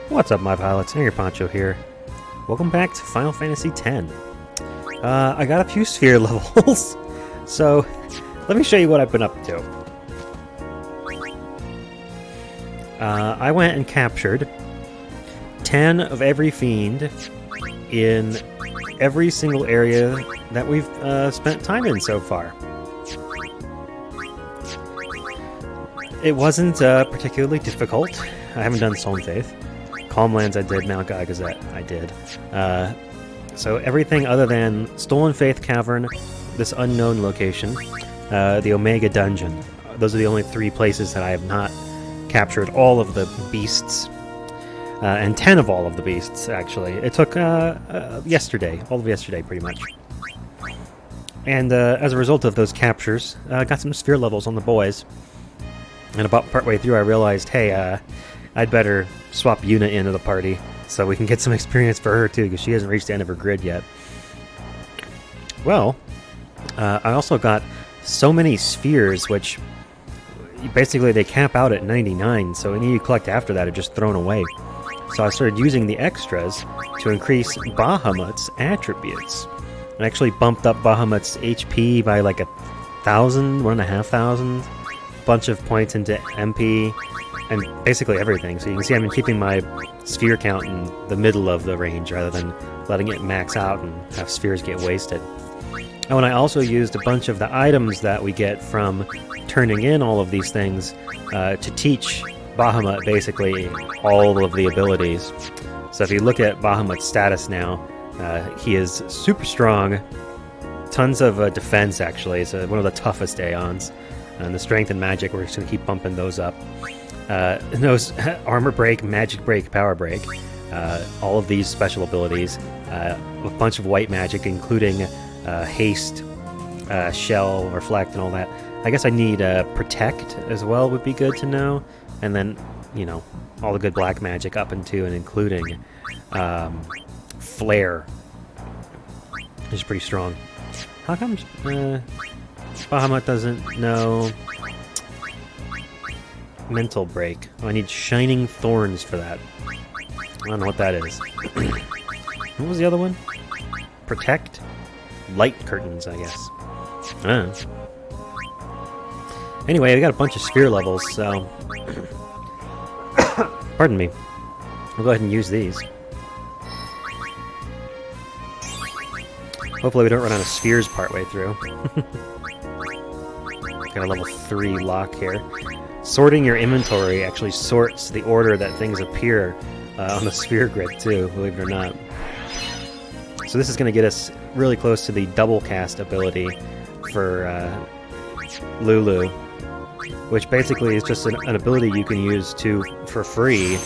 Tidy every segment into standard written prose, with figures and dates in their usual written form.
What's up, my pilots? Angryponcho here. Welcome back to Final Fantasy X. I got a few sphere levels, so let me show you what I've been up to. I went and captured 10 of every fiend in every single area that we've spent time in so far. It wasn't particularly difficult. I haven't done Soul Faith. Calmlands I did, Mount Gazette I did. So everything other than Stolen Faith Cavern, this unknown location, the Omega Dungeon. Those are the only 3 places that I have not captured all of the beasts. And 10 of all of the beasts, actually. It took yesterday, all of yesterday pretty much. And as a result of those captures, I got some sphere levels on the boys. And about partway through I realized, hey, I'd better swap Yuna into the party so we can get some experience for her too, because she hasn't reached the end of her grid yet. Well, I also got so many spheres, which basically they cap out at 99, so any you collect after that are just thrown away. So I started using the extras to increase Bahamut's attributes. I actually bumped up Bahamut's HP by like 1,000, 1,500, bunch of points into MP, and basically everything. So you can see I've been keeping my sphere count in the middle of the range rather than letting it max out and have spheres get wasted. Oh, and I also used a bunch of the items that we get from turning in all of these things to teach Bahamut basically all of the abilities. So if you look at Bahamut's status now, he is super strong, tons of defense actually, so one of the toughest Aeons. And the strength and magic, we're just going to keep bumping those up. Those armor break, magic break, power break, all of these special abilities, a bunch of white magic, including haste, shell, reflect, and all that. I guess I need protect as well, would be good to know. And then, you know, all the good black magic up into and including flare, which is pretty strong. How come Bahamut doesn't know mental break? Oh, I need shining thorns for that. I don't know what that is. What was the other one? Protect? Light curtains, I guess. Anyway, I got a bunch of sphere levels, so pardon me. I'll go ahead and use these. Hopefully we don't run out of spheres partway through. Got a level 3 lock here. Sorting your inventory actually sorts the order that things appear on the sphere grid too, believe it or not. So this is going to get us really close to the double cast ability for Lulu, which basically is just an ability you can use to, for free,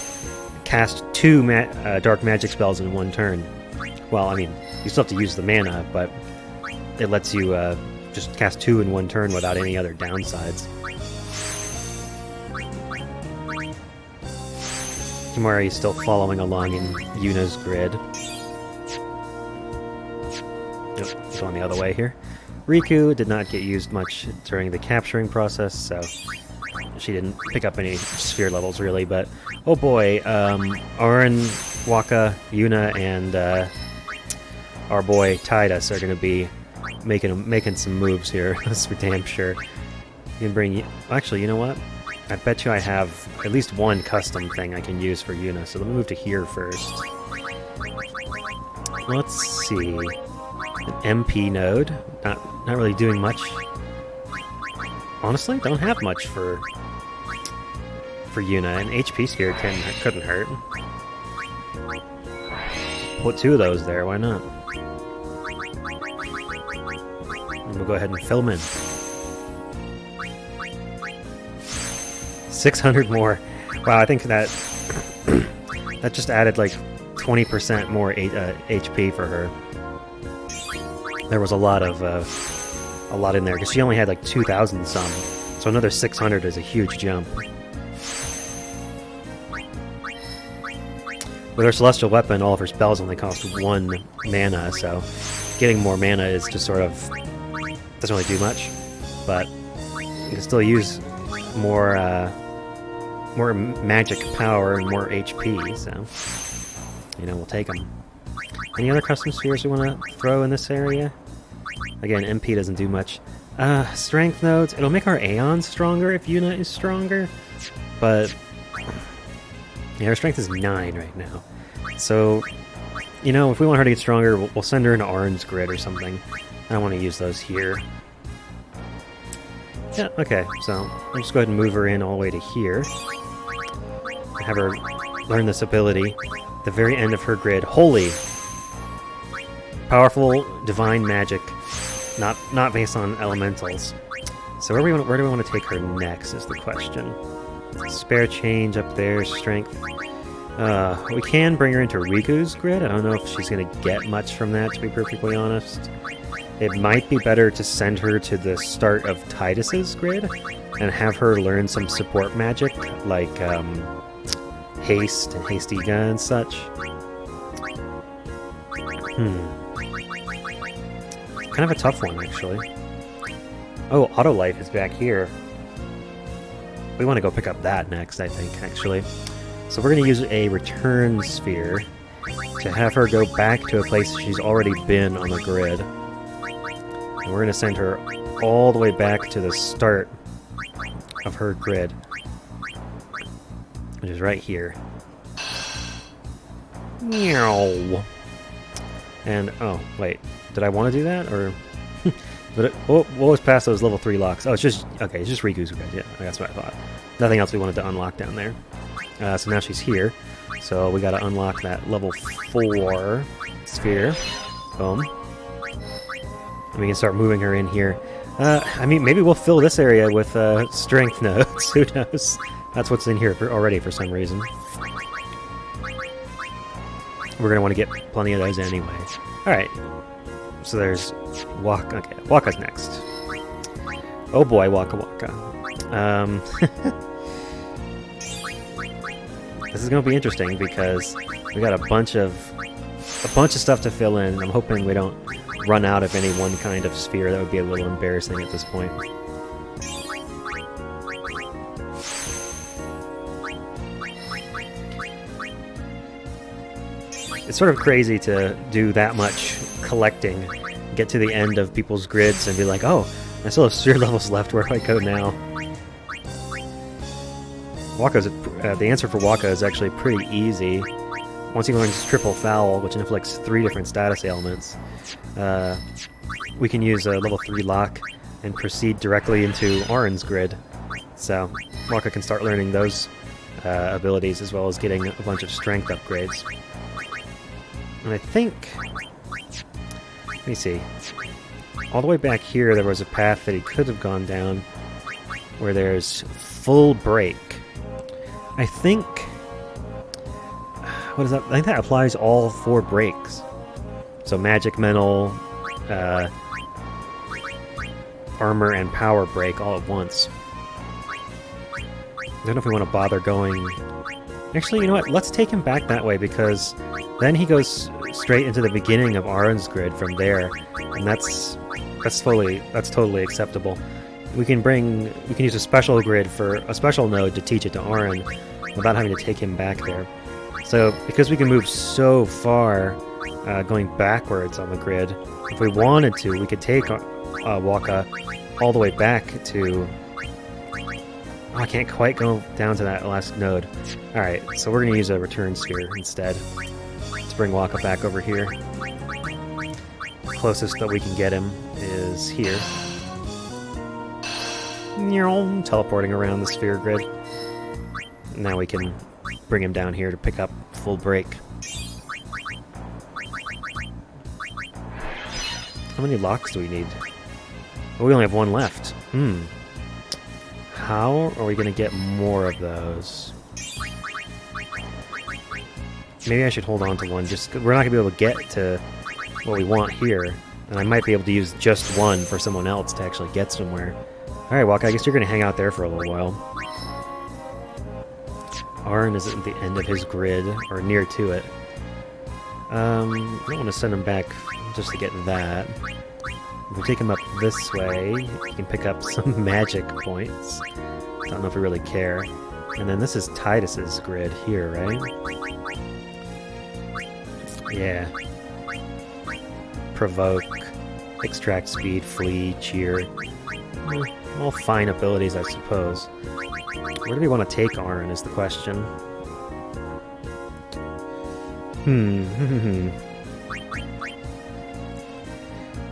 cast 2 dark magic spells in one turn. Well, I mean, you still have to use the mana, but it lets you just cast 2 in one turn without any other downsides. Kimura is still following along in Yuna's grid. Nope, going the other way here. Riku did not get used much during the capturing process, so she didn't pick up any sphere levels really, but oh boy, Auron, Waka, Yuna, and our boy Tidus are going to be making some moves here. That's for damn sure. You can bring... Actually, you know what? I bet you I have at least one custom thing I can use for Yuna, so let me move to here first. Let's see... An MP node. Not really doing much. Honestly, don't have much for Yuna. An HP sphere couldn't hurt. Put 2 of those there, why not? And we'll go ahead and fill them in. 600 more. Wow, I think that that just added like 20% more HP for her. There was a lot in there because she only had like 2,000 some, so another 600 is a huge jump. With her celestial weapon, all of her spells only cost 1 mana, so getting more mana is just sort of doesn't really do much. But you can still use more more magic power and more HP, so, you know, we'll take them. Any other custom spheres we want to throw in this area? Again, MP doesn't do much. Strength nodes. It'll make our Aeon stronger if Yuna is stronger, but yeah, her strength is 9 right now. So, you know, if we want her to get stronger, we'll send her into Arn's grid or something. I don't want to use those here. Yeah, okay, so I'll just go ahead and move her in all the way to here. Have her learn this ability. At the very end of her grid. Holy! Powerful, divine magic. Not based on elementals. So where do we want to take her next is the question. Spare change up there, strength. We can bring her into Riku's grid. I don't know if she's going to get much from that, to be perfectly honest. It might be better to send her to the start of Tidus's grid and have her learn some support magic, like haste and Hastiga and such. Kind of a tough one, actually. Oh, Auto Life is back here. We want to go pick up that next, I think, actually. So we're going to use a return sphere to have her go back to a place she's already been on the grid. And we're going to send her all the way back to the start of her grid, which is right here. Meow. And, oh, wait. Did I want to do that, or... what was past those level 3 locks? Oh, it's just... Okay, it's just Riku's grid. Yeah, that's what I thought. Nothing else we wanted to unlock down there. So now she's here. So we gotta unlock that level 4 sphere. Boom. And we can start moving her in here. I mean, maybe we'll fill this area with strength nodes. Who knows? That's what's in here already for some reason. We're gonna want to get plenty of those anyway. Alright. So there's Waka. Okay, Waka's next. Oh boy, Waka Waka. This is gonna be interesting because we got a bunch of stuff to fill in. I'm hoping we don't run out of any one kind of sphere. That would be a little embarrassing at this point. It's sort of crazy to do that much collecting, get to the end of people's grids and be like, oh, I still have sphere levels left, where do I go now? The answer for Waka is actually pretty easy. Once he learns Triple Foul, which inflicts 3 different status ailments, we can use a level 3 lock and proceed directly into Auron's grid. So Waka can start learning those abilities as well as getting a bunch of strength upgrades. And I think... Let me see. All the way back here there was a path that he could have gone down where there's full break. I think... What is that? I think that applies all 4 breaks. So magic, mental, armor, and power break all at once. I don't know if we want to bother going... Actually, you know what? Let's take him back that way, because then he goes straight into the beginning of Auron's grid from there, and that's totally acceptable. We can use a special grid for a special node to teach it to Auron without having to take him back there. So, because we can move so far going backwards on the grid, if we wanted to, we could take Waka all the way back to... Oh, I can't quite go down to that last node. Alright, so we're going to use a return sphere instead. Let's bring Waka back over here. The closest that we can get him is here. Teleporting around the sphere grid. Now we can bring him down here to pick up full break. How many locks do we need? Oh, we only have 1 left. How are we going to get more of those? Maybe I should hold on to one, just 'cause we're not going to be able to get to what we want here. And I might be able to use just one for someone else to actually get somewhere. Alright, Waka, I guess you're going to hang out there for a little while. Auron is at the end of his grid, or near to it. I don't want to send him back just to get that. If we take him up this way, he can pick up some magic points. I don't know if we really care. And then this is Titus's grid here, right? Yeah. Provoke, extract speed, flee, cheer. All fine abilities, I suppose. Where do we want to take Auron is the question. I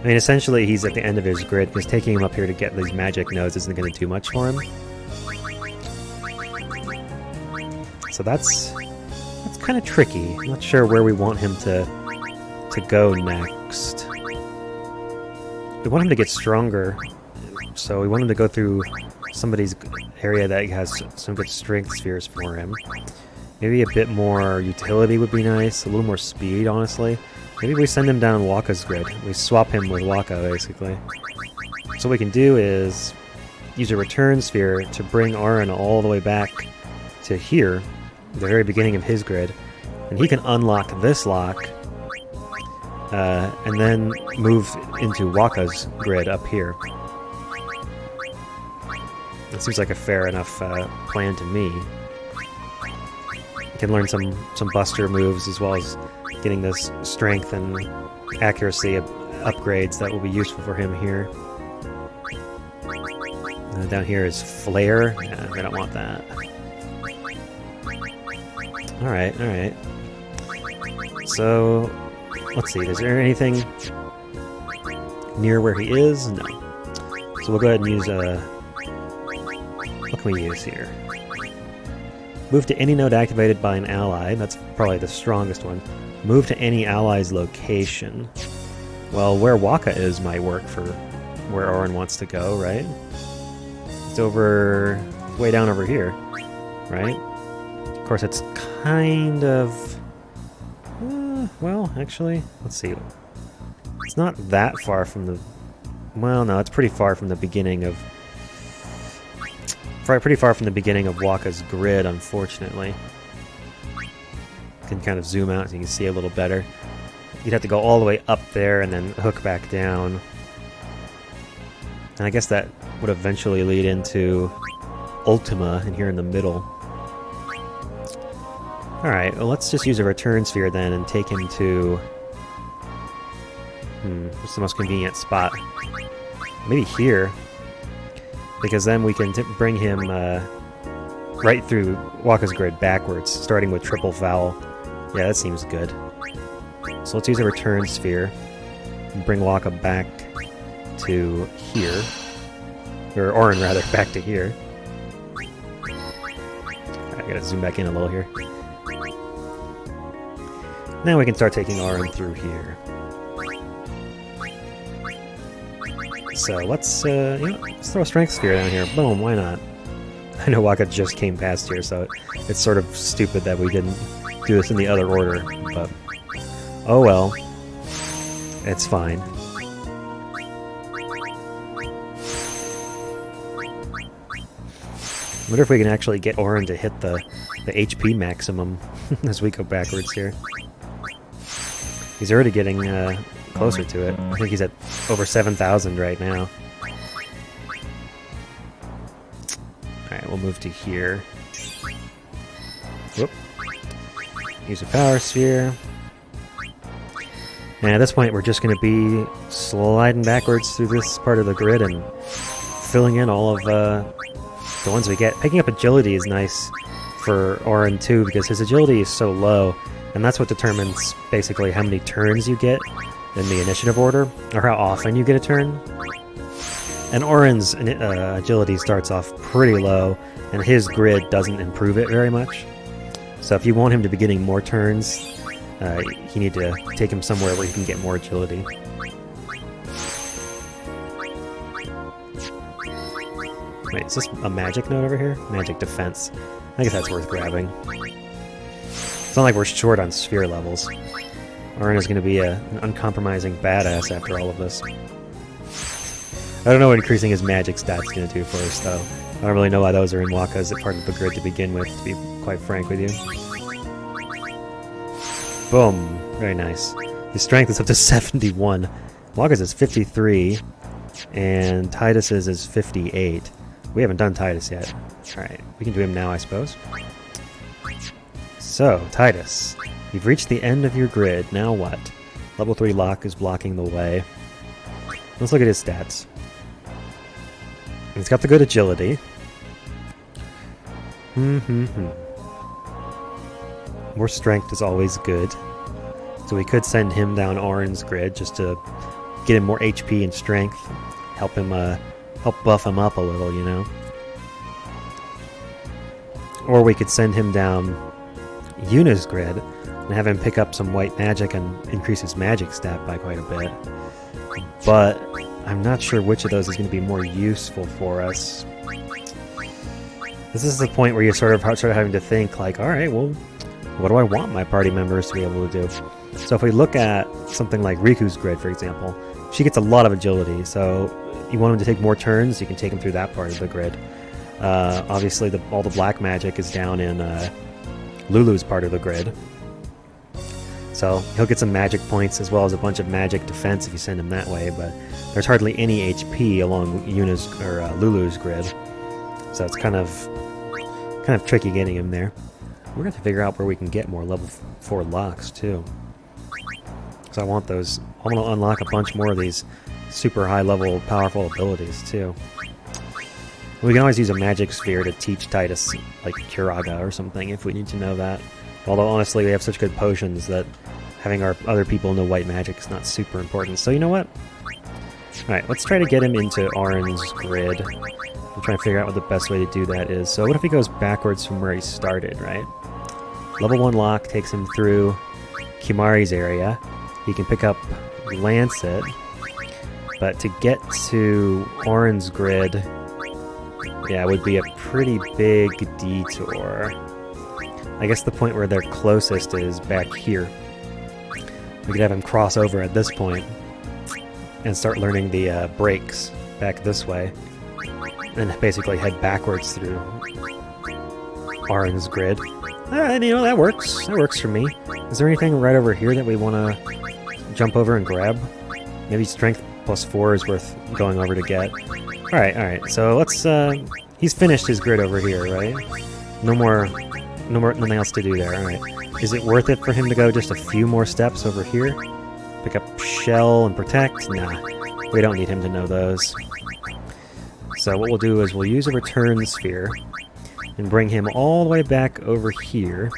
mean, essentially, he's at the end of his grid, because taking him up here to get these magic nodes isn't going to do much for him. So that's kind of tricky. I'm not sure where we want him to go next. We want him to get stronger, so we want him to go through somebody's area that has some good strength spheres for him. Maybe a bit more utility would be nice, a little more speed, honestly. Maybe we send him down Waka's grid. We swap him with Waka, basically. So what we can do is use a return sphere to bring Auron all the way back to here, the very beginning of his grid, and he can unlock this lock, and then move into Waka's grid up here. That seems like a fair enough plan to me. He can learn some buster moves as well as getting this strength and accuracy upgrades that will be useful for him here. Down here is Flare. Yeah, we don't want that. Alright, alright. So, let's see, is there anything near where he is? No. So we'll go ahead and use what can we use here? Move to any node activated by an ally. That's probably the strongest one. Move to any ally's location. Well, where Waka is might work for where Auron wants to go, right? It's over... way down over here, right? Of course, it's kind of... well, actually, let's see. It's not that far from the... well, no, it's pretty far from the beginning of... pretty far from the beginning of Waka's grid, unfortunately. Can kind of zoom out so you can see a little better. You'd have to go all the way up there and then hook back down. And I guess that would eventually lead into Ultima in here in the middle. Alright, well, let's just use a return sphere then and take him to... what's the most convenient spot? Maybe here. Because then we can bring him right through Waka's grid backwards, starting with triple foul. Yeah, that seems good. So let's use a return sphere and bring Waka back to here. Or Auron, rather, back to here. I gotta zoom back in a little here. Now we can start taking Auron through here. So let's, let's throw a strength sphere down here. Boom, why not? I know Waka just came past here, so it's sort of stupid that we didn't do this in the other order, but oh well. It's fine. I wonder if we can actually get Auron to hit the HP maximum as we go backwards here. He's already getting closer to it. I think he's at over 7,000 right now. Alright, we'll move to here. Whoop. Use a power sphere. And at this point, we're just going to be sliding backwards through this part of the grid and filling in all of the ones we get. Picking up agility is nice for Auron too, because his agility is so low, and that's what determines basically how many turns you get in the initiative order, or how often you get a turn. And Auron's agility starts off pretty low, and his grid doesn't improve it very much. So if you want him to be getting more turns, you need to take him somewhere where he can get more agility. Wait, is this a magic node over here? Magic defense. I guess that's worth grabbing. It's not like we're short on sphere levels. Auron is going to be an uncompromising badass after all of this. I don't know what increasing his magic stats is going to do for us, though. I don't really know why those are in Waka's part of the grid to begin with, to be quite frank with you. Boom. Very nice. His strength is up to 71. Waka's is 53, and Titus's is 58. We haven't done Titus yet. Alright, we can do him now, I suppose. So, Titus, you've reached the end of your grid. Now what? Level 3 lock is blocking the way. Let's look at his stats. He's got the good agility. More strength is always good. So we could send him down Auron's grid just to get him more HP and strength. Help him, help buff him up a little, you know? Or we could send him down Yuna's grid and have him pick up some white magic and increase his magic stat by quite a bit. But I'm not sure which of those is going to be more useful for us. This is the point where you sort of start having to think, like, alright, well, what do I want my party members to be able to do? So if we look at something like Riku's grid, for example, she gets a lot of agility, so you want him to take more turns, you can take him through that part of the grid. Obviously, all the black magic is down in Lulu's part of the grid. So he'll get some magic points as well as a bunch of magic defense if you send him that way, but there's hardly any HP along Yuna's or Lulu's grid. So it's kind of tricky getting him there. We're going to have to figure out where we can get more level 4 locks too. So I want those. I want to unlock a bunch more of these super high level powerful abilities too. We can always use a magic sphere to teach Titus, like Curaga or something, if we need to know that. Although, honestly, we have such good potions that having our other people know white magic is not super important. So, you know what? Alright, let's try to get him into Auron's grid. I'm trying to figure out what the best way to do that is. So, what if he goes backwards from where he started, right? Level 1 lock takes him through Kimari's area. He can pick up Lancet. But to get to Auron's grid, yeah, it would be a pretty big detour. I guess the point where they're closest is back here. We could have him cross over at this point and start learning the breaks back this way. And basically head backwards through Auron's grid. And you know, that works. That works for me. Is there anything right over here that we want to jump over and grab? Maybe strength plus 4 is worth going over to get. Alright, so let's, he's finished his grid over here, right? Nothing else to do there, alright. Is it worth it for him to go just a few more steps over here? Pick up Shell and Protect? Nah, we don't need him to know those. So what we'll do is we'll use a Return Sphere and bring him all the way back over here.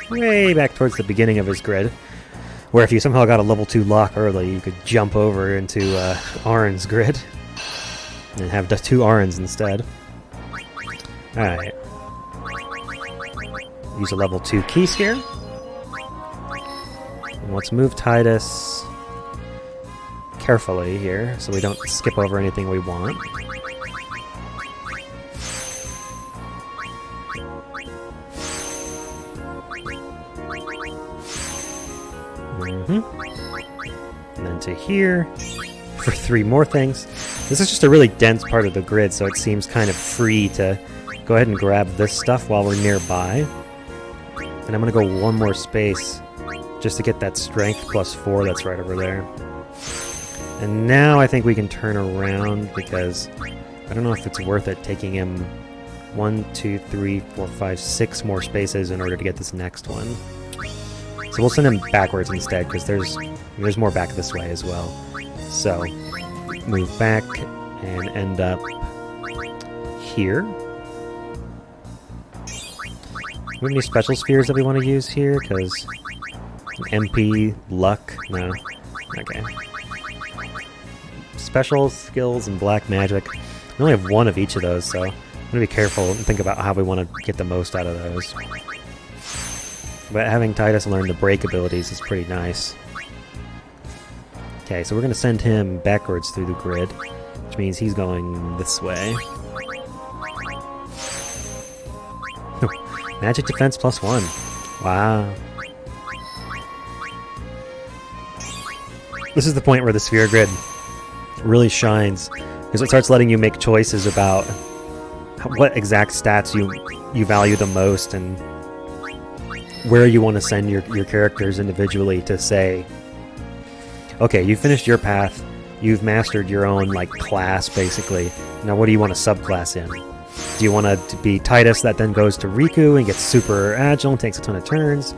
Way back towards the beginning of his grid, where if you somehow got a level 2 lock early, you could jump over into Auron's grid and have the 2 Aurons instead. Alright. Use a level 2 key sphere. And let's move Titus carefully here so we don't skip over anything we want. And then to here for 3 more things. This is just a really dense part of the grid, so it seems kind of free to go ahead and grab this stuff while we're nearby. And I'm going to go one more space just to get that strength plus 4 that's right over there. And now I think we can turn around because I don't know if it's worth it taking him 1, 2, 3, 4, 5, 6 more spaces in order to get this next one. So we'll send him backwards instead, because there's more back this way as well. So, move back and end up here. Do we have any special spheres that we want to use here? Because MP, luck, no. Okay. Special skills and black magic. We only have 1 of each of those, so I'm going to be careful and think about how we want to get the most out of those. But having Titus learn the break abilities is pretty nice. Okay, so we're going to send him backwards through the grid, which means he's going this way. Magic defense plus 1. Wow. This is the point where the sphere grid really shines, because it starts letting you make choices about what exact stats you value the most and where you want to send your characters individually to say, okay, you finished your path, you've mastered your own like class basically. Now what do you want to subclass in? Do you want to be Titus that then goes to Riku and gets super agile and takes a ton of turns? Do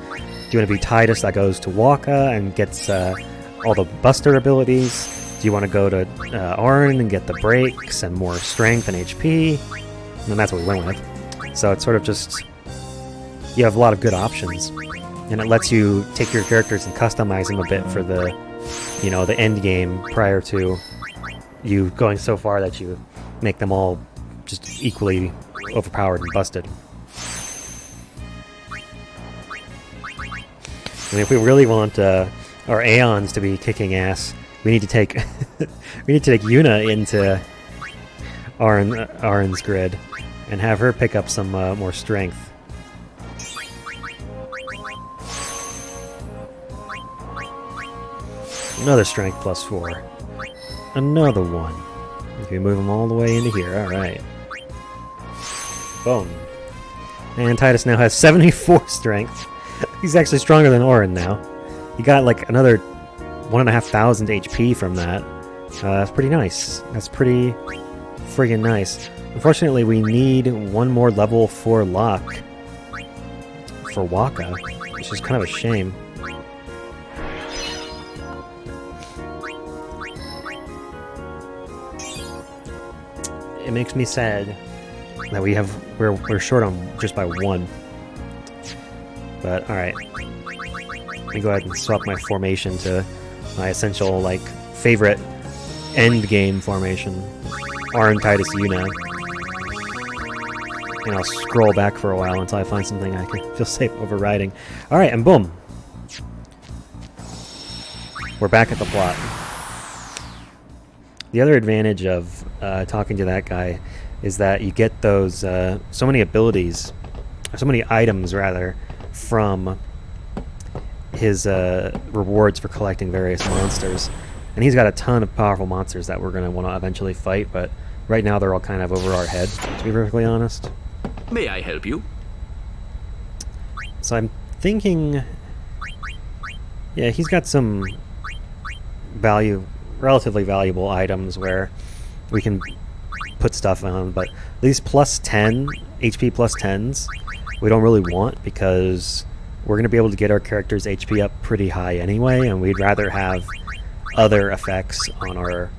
you want to be Titus that goes to Waka and gets all the buster abilities? Do you want to go to Arn and get the breaks and more strength and HP? And that's what we went with. So it's sort of just, you have a lot of good options. And it lets you take your characters and customize them a bit for the, you know, the end game prior to you going so far that you make them all just equally overpowered and busted. And if we really want our Aeons to be kicking ass, we need to take we need to take Yuna into Arn's grid and have her pick up some more strength. Another strength plus 4. Another one. Okay, move them all the way into here. Alright. Boom. And Titus now has 74 strength. He's actually stronger than Auron now. He got like another 1,500 HP from that. That's pretty nice. That's pretty friggin' nice. Unfortunately, we need one more level 4 lock for Waka, which is kind of a shame. It makes me sad that we're short on just by 1. But alright. Let me go ahead and swap my formation to my essential, like, favorite end game formation. Arn, Titus, Yuna. And I'll scroll back for a while until I find something I can feel safe overriding. Alright, and boom! We're back at the plot. The other advantage of talking to that guy is that you get those so many abilities, or so many items rather, from his rewards for collecting various monsters. And he's got a ton of powerful monsters that we're going to want to eventually fight, but right now they're all kind of over our head, to be perfectly honest. May I help you? So I'm thinking, yeah, he's got some relatively valuable items where we can put stuff on, but these plus 10 HP plus 10s we don't really want because we're going to be able to get our character's HP up pretty high anyway, and we'd rather have other effects on our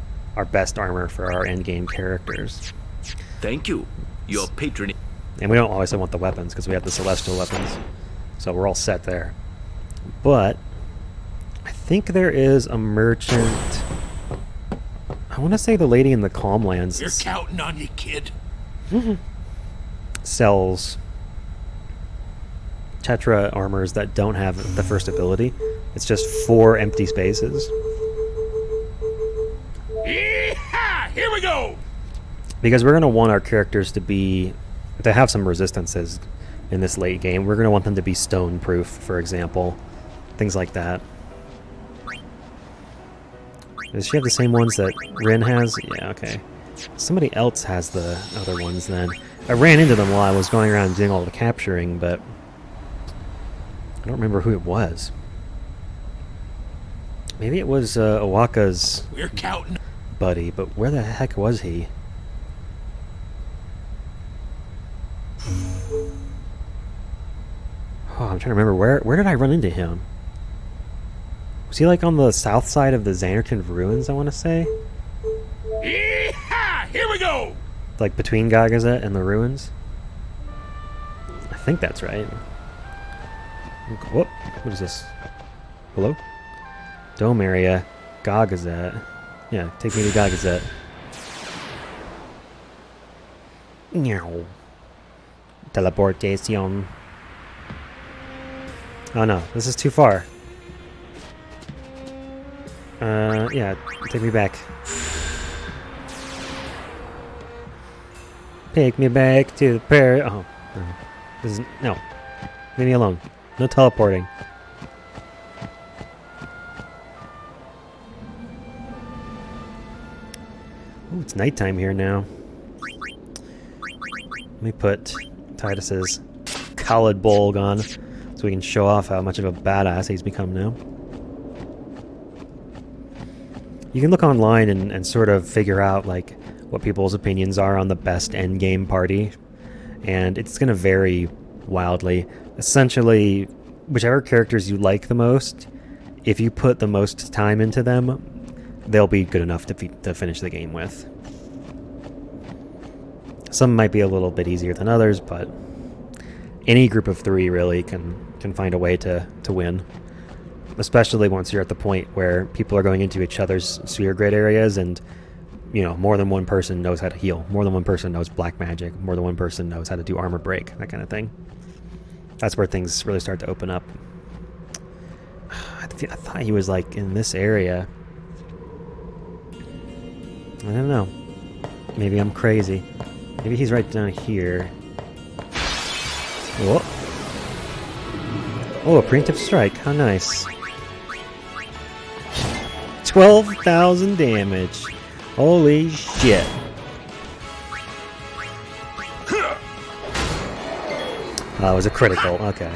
best armor for our endgame characters. Thank you. Your patronage. And we don't always want the weapons because we have the celestial weapons, so we're all set there. But I think there is a merchant. I want to say the lady in the Calm Lands. We're counting on you, kid. Sells Tetra armors that don't have the first ability. It's just 4 empty spaces. Yeehaw! Here we go! Because we're going to want our characters to have some resistances in this late game. We're going to want them to be stone proof, for example. Things like that. Does she have the same ones that Rin has? Yeah, okay. Somebody else has the other ones then. I ran into them while I was going around doing all the capturing, but I don't remember who it was. Maybe it was Owaka's We're counting. buddy, but where the heck was he? Oh, I'm trying to remember. Where did I run into him? Was he like on the south side of the Xanarkand ruins, I want to say? Yeehaw! Here we go! Like between Gagazet and the ruins? I think that's right. Whoop. What is this? Hello? Dome area. Gagazet. Yeah, take me to Gagazet. Meow. Teleportation. Oh no, this is too far. Yeah, take me back. Take me back to the Oh, no. This is... No. Leave me alone. No teleporting. Ooh, it's nighttime here now. Let me put Titus's Khalid Bolg on so we can show off how much of a badass he's become now. You can look online and sort of figure out like what people's opinions are on the best endgame party, and it's going to vary wildly. Essentially, whichever characters you like the most, if you put the most time into them, they'll be good enough to finish the game with. Some might be a little bit easier than others, but any group of 3 really can find a way to win. Especially once you're at the point where people are going into each other's sphere grid areas and, you know, more than one person knows how to heal, more than one person knows black magic, more than one person knows how to do armor break, that kind of thing. That's where things really start to open up. I thought he was like in this area. I don't know. Maybe I'm crazy. Maybe he's right down here. Whoa. Oh, a preemptive strike. How nice. 12,000 damage. Holy shit. Oh, it was a critical. Okay.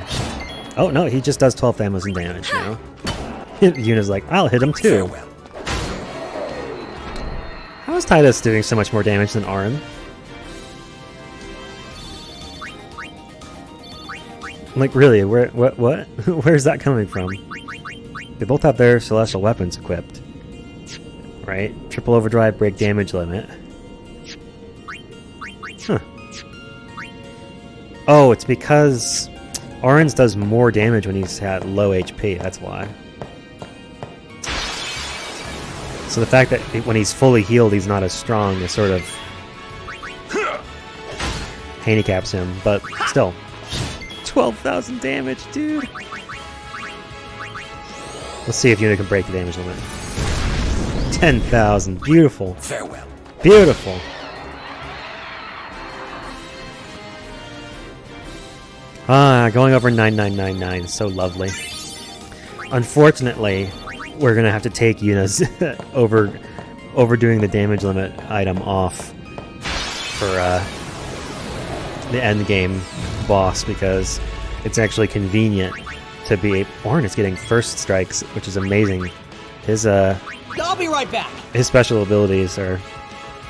Oh, no, he just does 12,000 damage now. Yuna's like, I'll hit him too. How is Titus doing so much more damage than Auron? Like, really, what? Where's that coming from? They both have their celestial weapons equipped. Right? Triple overdrive, break damage limit. Huh. Oh, it's because Auron's does more damage when he's at low HP, that's why. So the fact that when he's fully healed he's not as strong is sort of handicaps him, but still. 12,000 damage, dude! Let's see if Yuna can break the damage limit. 10,000. Beautiful. Farewell. Beautiful. Ah, going over 9999. So lovely. Unfortunately, we're going to have to take Yuna's overdoing the damage limit item off for the end game boss because it's actually convenient to be. Auron is getting first strikes, which is amazing. His I'll be right back. His special abilities are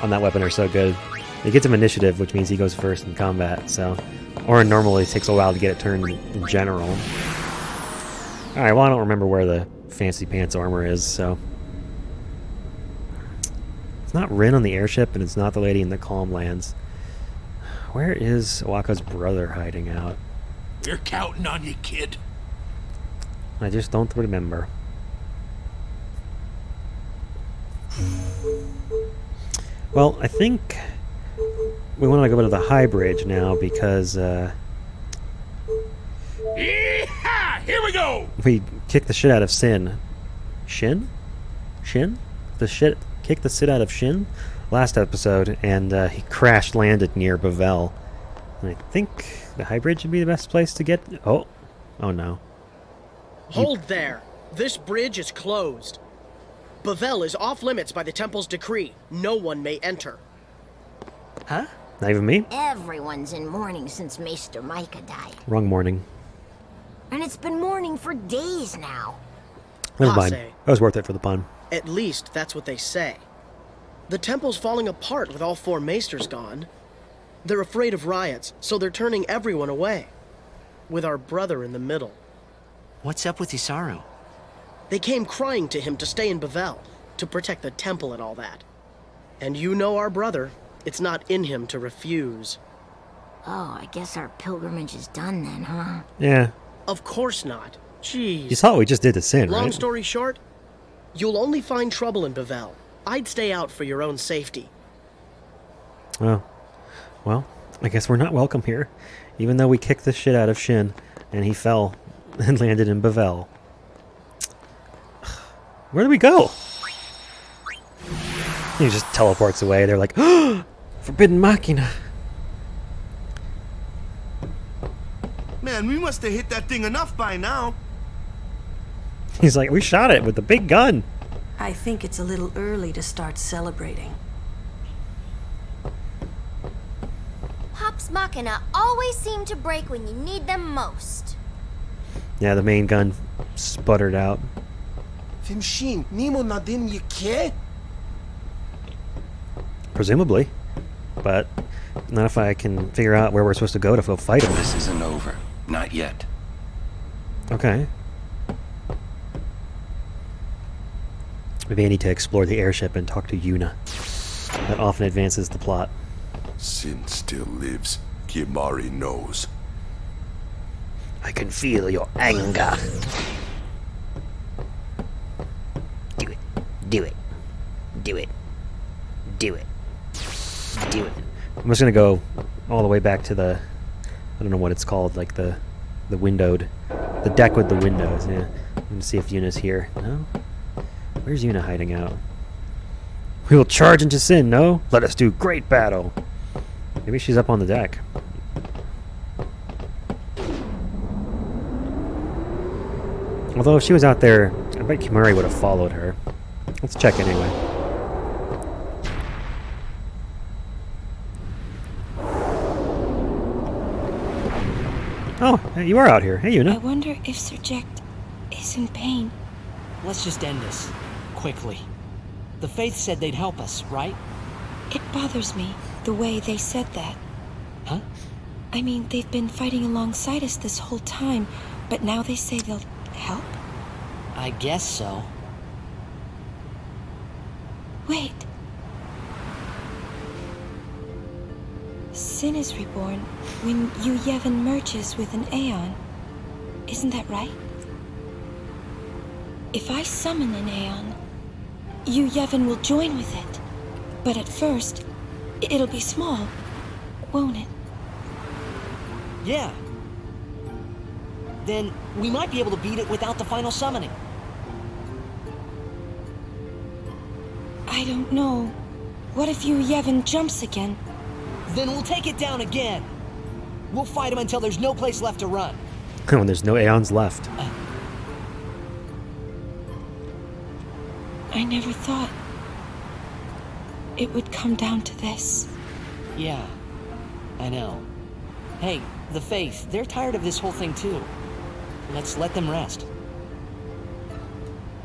on that weapon are so good. It gets him initiative, which means he goes first in combat. So Auron normally takes a while to get it turned in general. All right, well I don't remember where the fancy pants armor is, so it's not Rin on the airship, and it's not the lady in the Calm Lands. Where is Waka's brother hiding out? We're counting on you, kid. I just don't remember. Well, I think we want to go to the high bridge now because Yee-haw! Here we go! we kicked the shit out of Sin. Shin? Kicked the shit out of Shin last episode, and he crash landed near Bavel. And I think the high bridge would be the best place to get. Oh no. Hold there. This bridge is closed. Bavel is off limits by the temple's decree. No one may enter. Huh? Not even me? Everyone's in mourning since Maester Micah died. Wrong morning. And it's been mourning for days now. Never mind. Passe. That was worth it for the pun. At least that's what they say. The temple's falling apart with all 4 maesters gone. They're afraid of riots, so they're turning everyone away. With our brother in the middle. What's up with Isaru? They came crying to him to stay in Bavel, to protect the temple and all that. And you know our brother. It's not in him to refuse. Oh, I guess our pilgrimage is done then, huh? Yeah. Of course not. Jeez. You saw what we just did to Sin, Long right? story short, you'll only find trouble in Bavel. I'd stay out for your own safety. Oh. Well, I guess we're not welcome here. Even though we kicked the shit out of Shin, and he fell and landed in Bavel. Where do we go? He just teleports away. They're like, oh, Forbidden Machina. Man, we must have hit that thing enough by now. He's like, we shot it with the big gun. I think it's a little early to start celebrating. Pops Machina always seem to break when you need them most. Yeah, the main gun sputtered out. Timshin, Nemo Nadim Yike? Presumably. But not if I can figure out where we're supposed to go to go fight him. This isn't over. Not yet. Okay. Maybe I need to explore the airship and talk to Yuna. That often advances the plot. Sin still lives. Kimari knows. I can feel your anger. Do it. Do it. Do it. Do it. Do it. I'm just gonna go all the way back to the... I don't know what it's called, like the windowed... The deck with the windows, yeah. I'm gonna see if Yuna's here. No? Where's Yuna hiding out? We will charge into Sin, no? Let us do great battle. Maybe she's up on the deck. Although if she was out there, I bet Kimari would have followed her. Let's check anyway. Oh, hey, you are out here. Hey, I Yuna. wonder if Sir Jack is in pain. Let's just end this. Quickly. The Faith said they'd help us, right? It bothers me, the way they said that. Huh? I mean, they've been fighting alongside us this whole time, but now they say they'll help? I guess so. Wait. Sin is reborn when Yu Yevon merges with an Aeon. Isn't that right? If I summon an Aeon, Yu Yevon will join with it. But at first, it'll be small, won't it? Yeah. Then we might be able to beat it without the final summoning. I don't know. What if Yu Yevon jumps again? Then we'll take it down again. We'll fight him until there's no place left to run. When there's no Aeons left. I never thought it would come down to this. Yeah, I know. Hey, the Faith, they're tired of this whole thing too. Let's let them rest.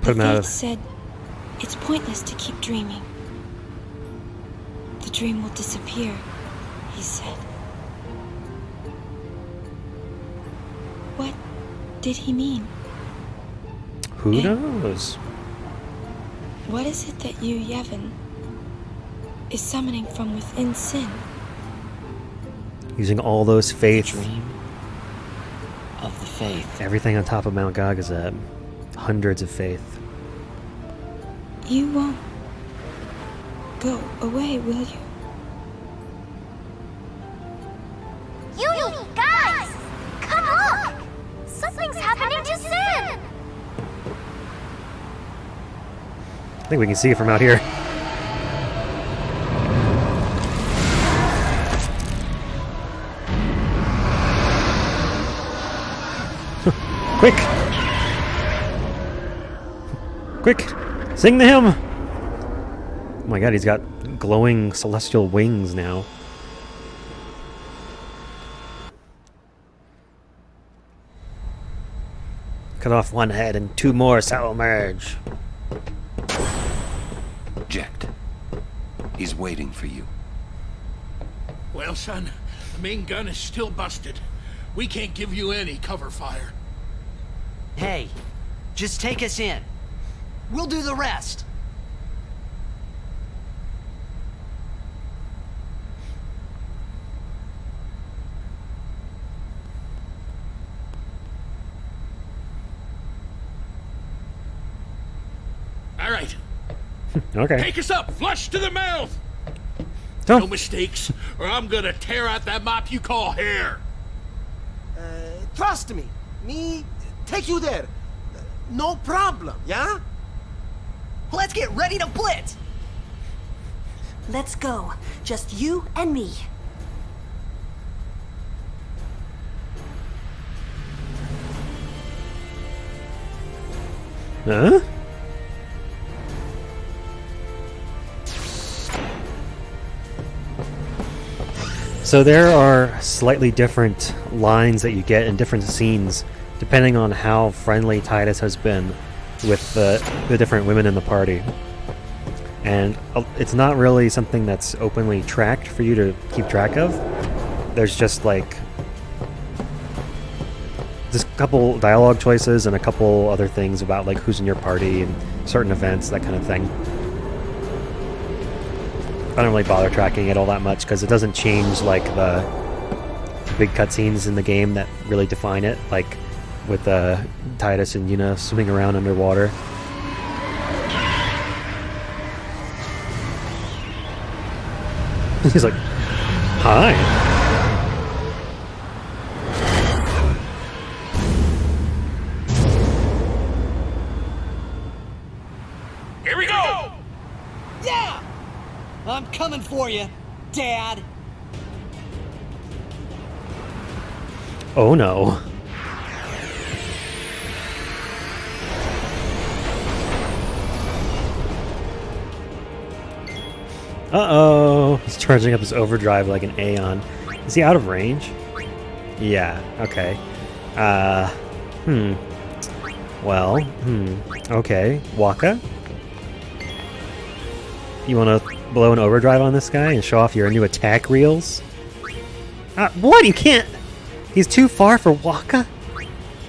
Put him out Faith of... said it's pointless to keep dreaming. The dream will disappear, he said. What did he mean? Who knows? What is it that Yu Yevon is summoning from within Sin? Using all those faith... Dream of the Faith. Everything on top of Mount Gagazet. Hundreds of faith. You won't go away, will you? You guys! Come look! Something's happening to Sin! I think we can see it from out here. Quick! Quick! Sing the hymn! Oh my god, he's got glowing celestial wings now. Cut off one head and two more shall emerge. Jecht. He's waiting for you. Well, son, the main gun is still busted. We can't give you any cover fire. Hey, just take us in. We'll do the rest. All right, Okay. take us up, flush to the mouth. Oh. No mistakes, or I'm gonna tear out that mop you call hair. Trust me. Me take you there. No problem, yeah? Let's get ready to blitz! Let's go. Just you and me. Huh? So there are slightly different lines that you get in different scenes, depending on how friendly Titus has been with the different women in the party. And it's not really something that's openly tracked for you to keep track of. There's just like just a couple dialogue choices and a couple other things about like who's in your party and certain events, that kind of thing. I don't really bother tracking it all that much because it doesn't change like the big cutscenes in the game that really define it, like with Titus and Yuna swimming around underwater. He's like, hi. Here we go! Yeah! I'm coming for you, Dad. Oh no. Uh-oh. He's charging up his overdrive like an Aeon. Is he out of range? Yeah, okay. Well, okay. Waka? You want to blow an overdrive on this guy and show off your new attack reels? What? You can't... He's too far for Waka?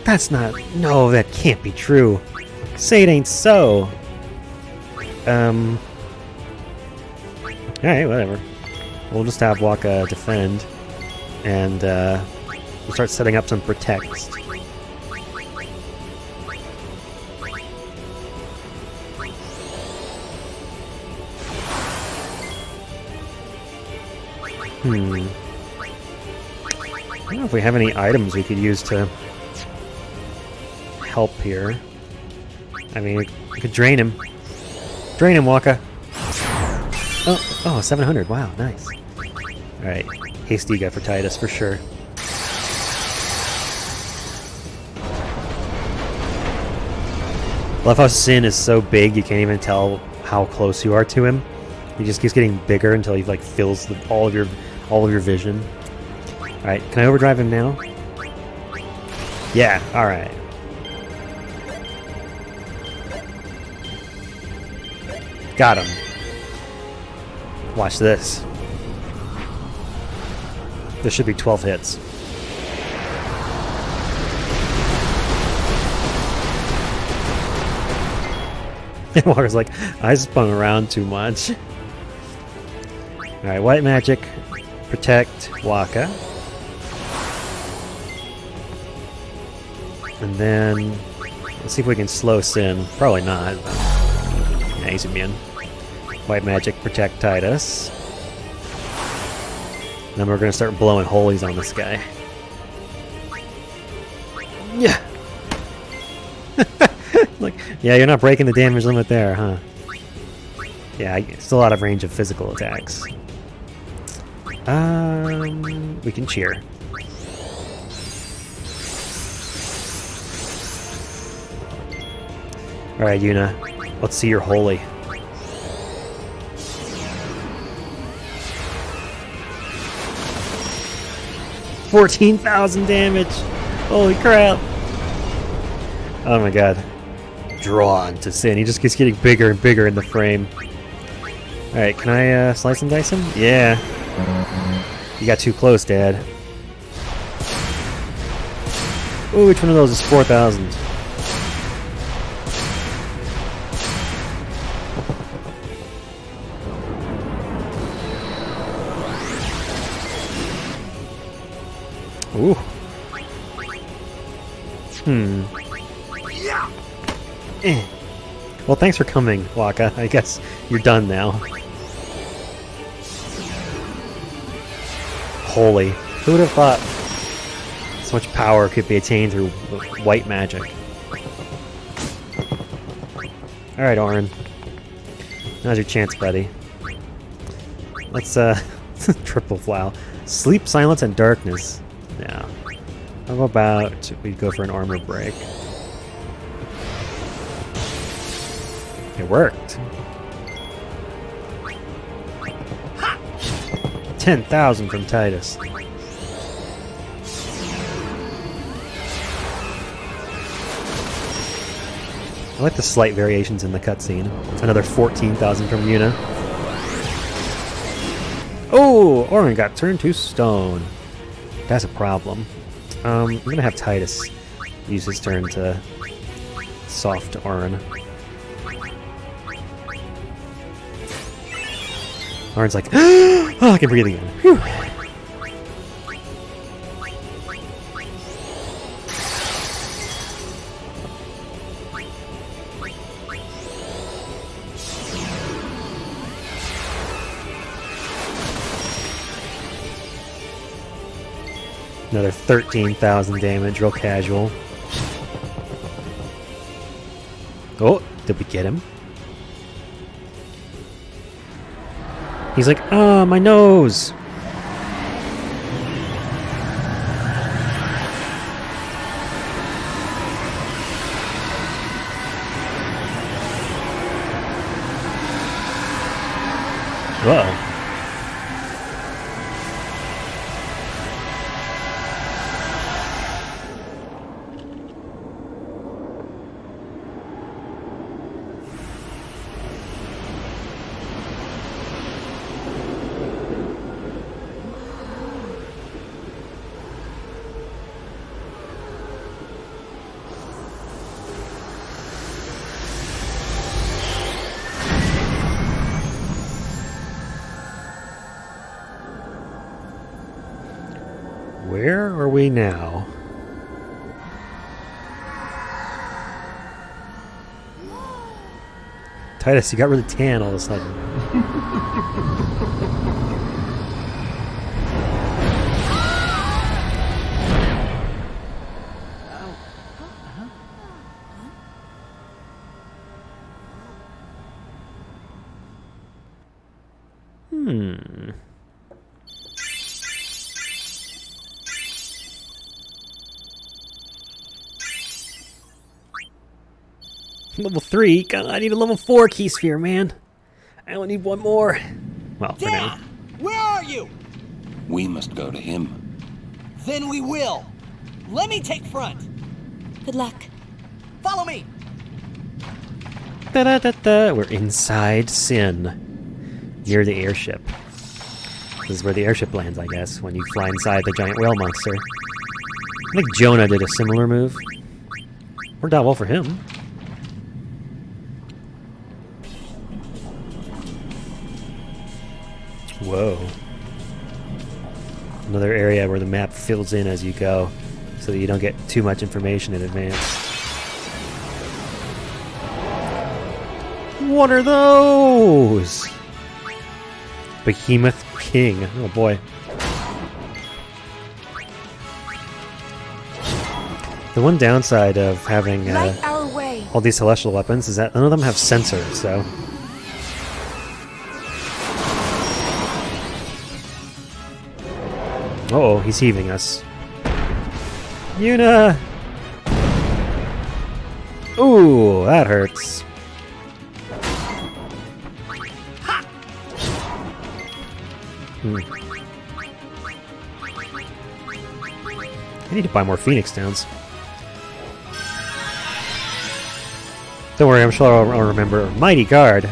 That's not... No, that can't be true. Say it ain't so. Alright, whatever. We'll just have Waka defend, and we'll start setting up some protects. I don't know if we have any items we could use to help here. I mean, we could drain him. Drain him, Waka! Oh, 700. Wow, nice. Alright, hasty guy for Titus for sure. Love how Sin is so big you can't even tell how close you are to him. He just keeps getting bigger until he like fills all of your vision. Alright, can I overdrive him now? Yeah, alright. Got him. Watch this. There should be 12 hits. And Walker's like, I spun around too much. Alright, white magic. Protect Waka. And then let's see if we can slow Sin. Probably not. Yeah, he's immune. White magic, protect Titus. Then we're gonna start blowing holies on this guy. Yeah. Like, yeah, you're not breaking the damage limit there, huh? Yeah, still out of range of physical attacks. We can cheer. Alright, Yuna. Let's see your holy. $14,000 damage! Holy crap! Oh my god. Drawn to Sin. He just keeps getting bigger and bigger in the frame. Alright, can I slice and dice him? Yeah. You got too close, Dad. Ooh, which one of those is 4,000? Ooh. Well, thanks for coming, Waka. I guess you're done now. Holy. Who would have thought so much power could be attained through white magic? Alright, Orin. Now's your chance, buddy. Let's, triple flow. Sleep, silence, and darkness. Yeah. How about we go for an armor break? It worked. 10,000 from Titus. I like the slight variations in the cutscene. Another 14,000 from Yuna. Oh, Orin got turned to stone. That's a problem. I'm gonna have Titus use his turn to soft Orin. Orin's like, oh, I can breathe again. Whew. Another 13,000 damage, real casual. Oh, did we get him? He's like, ah, my nose! Whoa. Where are we now? Titus, you got really tan all of a sudden. Level 3? God, I need a level 4 key sphere, man. I only need one more. Well, for now. Where are you? We must go to him. Then we will. Let me take front. Good luck. Follow me. Da-da-da-da. We're inside Sin. Near the airship. This is where the airship lands, I guess, when you fly inside the giant whale monster. I think Jonah did a similar move. Worked out well for him. Whoa. Another area where the map fills in as you go, so that you don't get too much information in advance. What are those? Behemoth King. Oh boy. The one downside of having all these celestial weapons is that none of them have sensors, so... Uh-oh, he's heaving us. Yuna! Ooh, that hurts. I need to buy more Phoenix Downs. Don't worry, I'm sure I'll remember. Mighty Guard.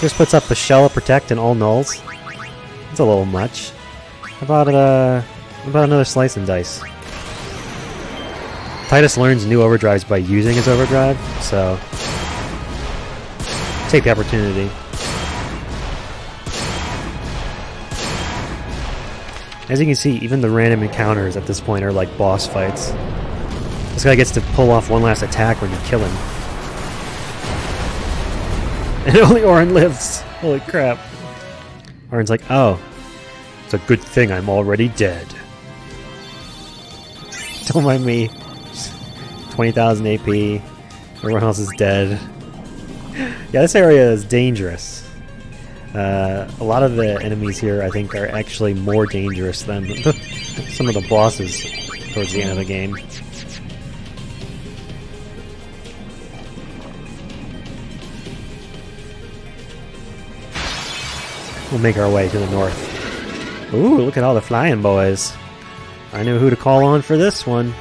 Just puts up the shell of protect and all nulls. That's a little much. How about another slice and dice? Titus learns new overdrives by using his overdrive, so take the opportunity. As you can see, even the random encounters at this point are like boss fights. This guy gets to pull off one last attack when you kill him. And only Orin lives. Holy crap. Orin's like, oh, it's a good thing I'm already dead. Don't mind me. 20,000 AP. Everyone else is dead. Yeah, this area is dangerous. A lot of the enemies here, I think, are actually more dangerous than some of the bosses towards the end of the game. We'll make our way to the north. Ooh, look at all the flying boys. I know who to call on for this one.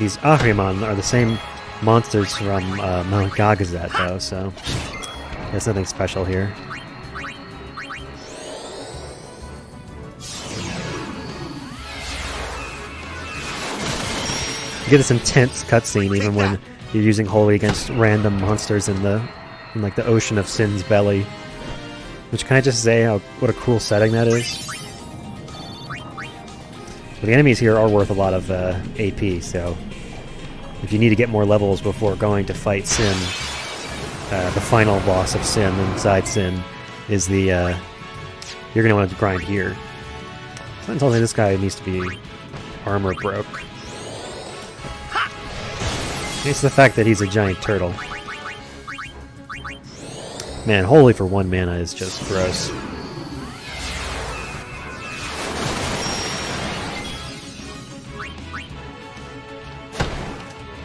These Ahriman are the same monsters from Mount Gagazet, though, so there's nothing special here. You get this intense cutscene even when you're using Holy against random monsters in like the ocean of Sin's belly. Which, can I just say what a cool setting that is? But the enemies here are worth a lot of AP, so if you need to get more levels before going to fight Sin, the final boss of Sin inside Sin is the you're gonna want to grind here. Something tells me this guy needs to be armor broke. It's the fact that he's a giant turtle. Man, Holy for 1 mana is just gross.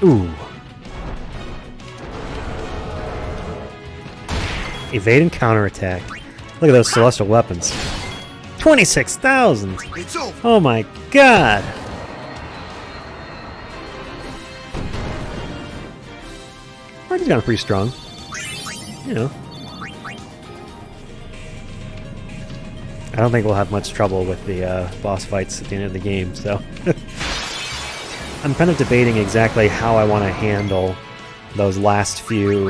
Ooh. Evade and counterattack. Look at those celestial weapons. 26,000! Oh my god! Already gotten pretty strong. You know. I don't think we'll have much trouble with the boss fights at the end of the game, so... I'm kind of debating exactly how I want to handle those last few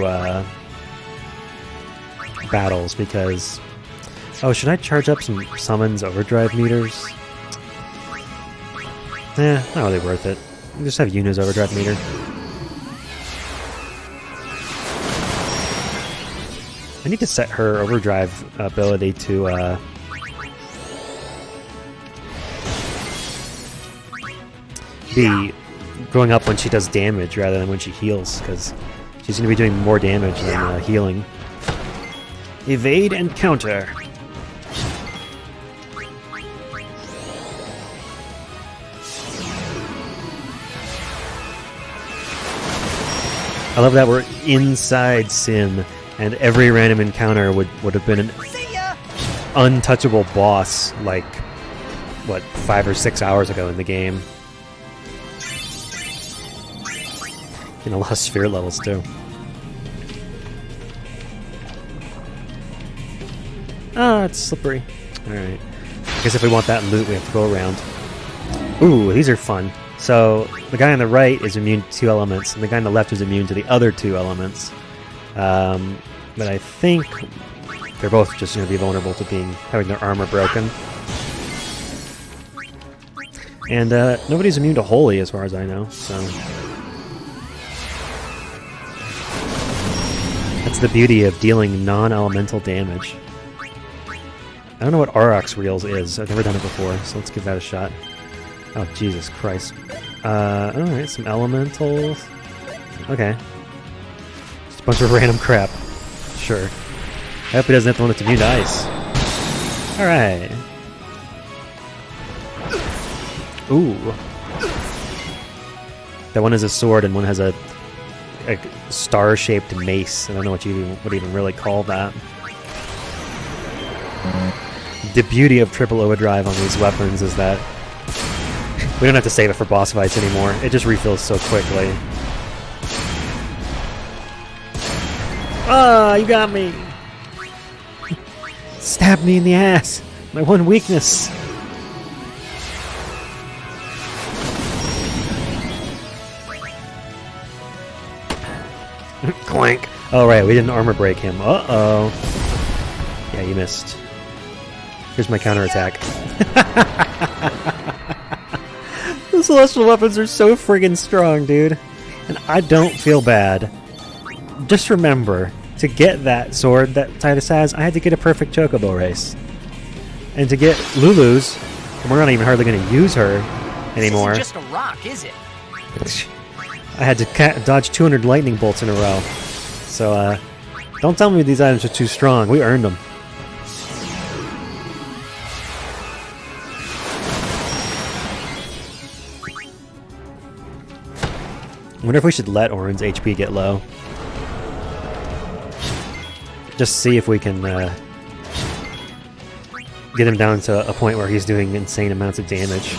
battles, because... Oh, should I charge up some summons overdrive meters? Not really worth it. Just have Yuna's overdrive meter. I need to set her overdrive ability to be going up when she does damage rather than when she heals, because she's going to be doing more damage than healing. Evade and counter. I love that we're inside Sin, and every random encounter would have been an untouchable boss, like, what, 5 or 6 hours ago in the game. And a lot of sphere levels, too. Ah, it's slippery. Alright. I guess if we want that loot, we have to go around. Ooh, these are fun. So, the guy on the right is immune to 2 elements, and the guy on the left is immune to the other 2 elements. But I think they're both just going to be vulnerable to having their armor broken. And nobody's immune to Holy, as far as I know, so... That's the beauty of dealing non-elemental damage. I don't know what Aurochs Reels is. I've never done it before, so let's give that a shot. Oh, Jesus Christ. Alright, some elementals. Okay. Just a bunch of random crap. Sure. I hope he doesn't have the one that's immune to ice. Alright. Ooh. That one has a sword and one has a star-shaped mace. I don't know what you would even really call that. The beauty of triple overdrive on these weapons is that we don't have to save it for boss fights anymore. It just refills so quickly. Ah, you got me! Stab me in the ass! My one weakness! Clank! Oh right, we didn't armor break him. Uh-oh. Yeah, you missed. Here's my counterattack. The celestial weapons are so friggin' strong, dude. And I don't feel bad. Just remember, to get that sword that Titus has, I had to get a perfect chocobo race. And to get Lulu's, and we're not even hardly going to use her anymore. This isn't just a rock, is it? I had to dodge 200 lightning bolts in a row. So, don't tell me these items are too strong. We earned them. I wonder if we should let Orin's HP get low. Just see if we can get him down to a point where he's doing insane amounts of damage.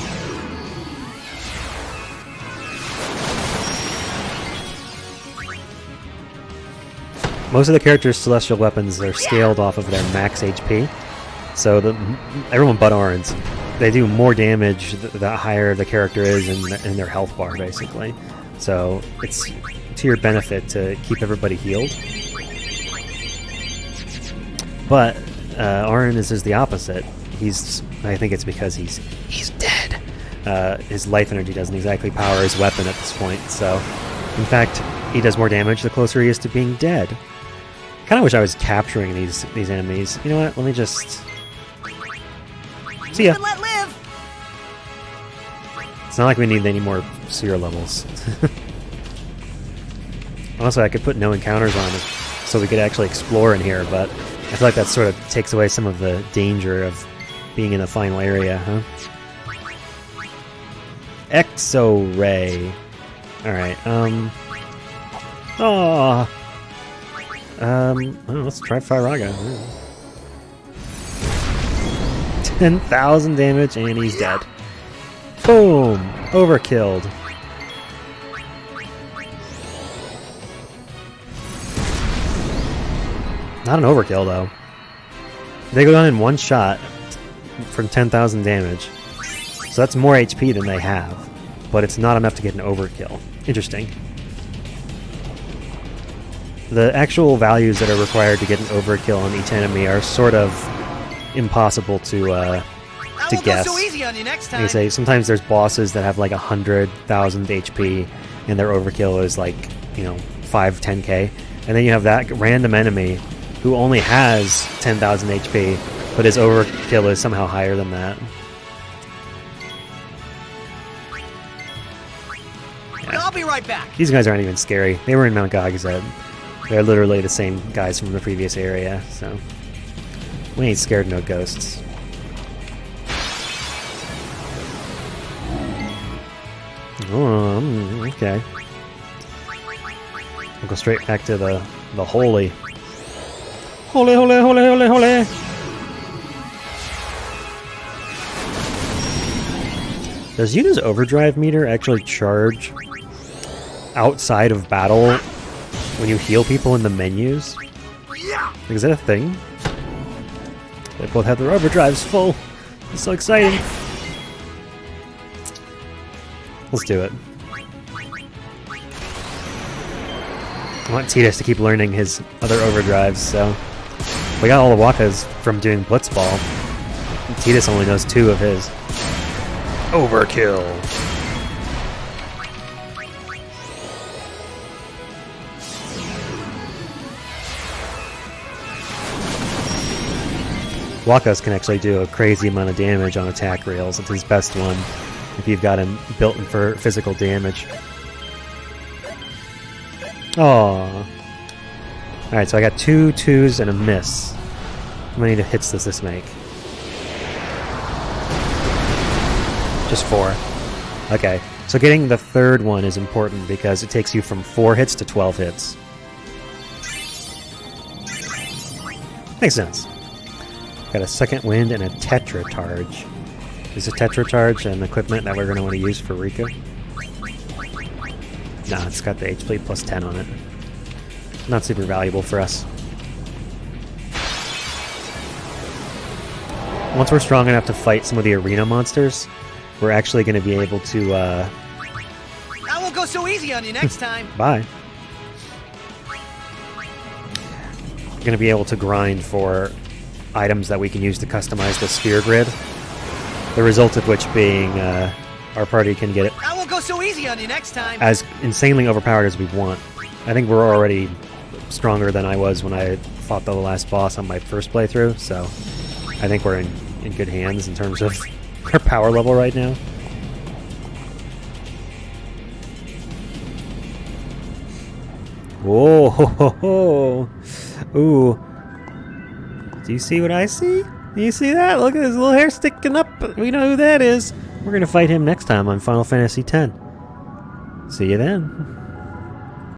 Most of the characters' celestial weapons are scaled off of their max HP. So everyone but Orin's, they do more damage the higher the character is in their health bar, basically. So it's to your benefit to keep everybody healed. But Orin is the opposite. I think it's because he's dead. His life energy doesn't exactly power his weapon at this point. So, in fact, he does more damage the closer he is to being dead. Kind of wish I was capturing these enemies. You know what? Let me just see ya. Let live. It's not like we need any more sphere levels. Also, I could put no encounters on it so we could actually explore in here, but I feel like that sort of takes away some of the danger of being in the final area, huh? Exo-ray. Alright, oh, let's try Firaga. 10,000 damage and he's dead. Boom! Overkilled. Not an overkill, though. They go down in one shot for 10,000 damage. So that's more HP than they have. But it's not enough to get an overkill. Interesting. The actual values that are required to get an overkill on each enemy are sort of impossible to guess. Go so easy on you next time. Like I say, sometimes there's bosses that have like 100,000 HP and their overkill is like, 5, 10k. And then you have that random enemy who only has 10,000 HP, but his overkill is somehow higher than that. Yeah. I'll be right back. These guys aren't even scary. They were in Mount Gagazet. They're literally the same guys from the previous area, so we ain't scared of no ghosts. Oh, okay. We'll go straight back to the holy. Holy, holy, holy, holy, holy! Does Yuna's overdrive meter actually charge outside of battle when you heal people in the menus? Is that a thing? They both have their overdrives full. It's so exciting. Let's do it. I want Tidus to keep learning his other overdrives, so we got all the Wakas from doing Blitzball. Tidus only knows 2 of his. Overkill. Wakas can actually do a crazy amount of damage on attack rails. It's his best one if you've got him built in for physical damage. Aww. Alright, so I got 2 2s and a miss. How many hits does this make? Just 4. Okay, so getting the third one is important because it takes you from 4 hits to 12 hits. Makes sense. Got a second wind and a tetracharge. Is a tetracharge an equipment that we're going to want to use for Riku? No, it's got the HP plus 10 on it. Not super valuable for us. Once we're strong enough to fight some of the arena monsters, we're actually going to be able to, I won't go so easy on you next time. Bye. We're going to be able to grind for items that we can use to customize the sphere grid. The result of which being our party can get it I won't go so easy on you next time. as insanely overpowered as we want. I think we're already stronger than I was when I fought the last boss on my first playthrough, so I think we're in good hands in terms of our power level right now. Whoa, ho, ho, ho. Ooh. Do you see what I see? Do you see that? Look at his little hair sticking up. We know who that is. We're going to fight him next time on Final Fantasy X. See you then.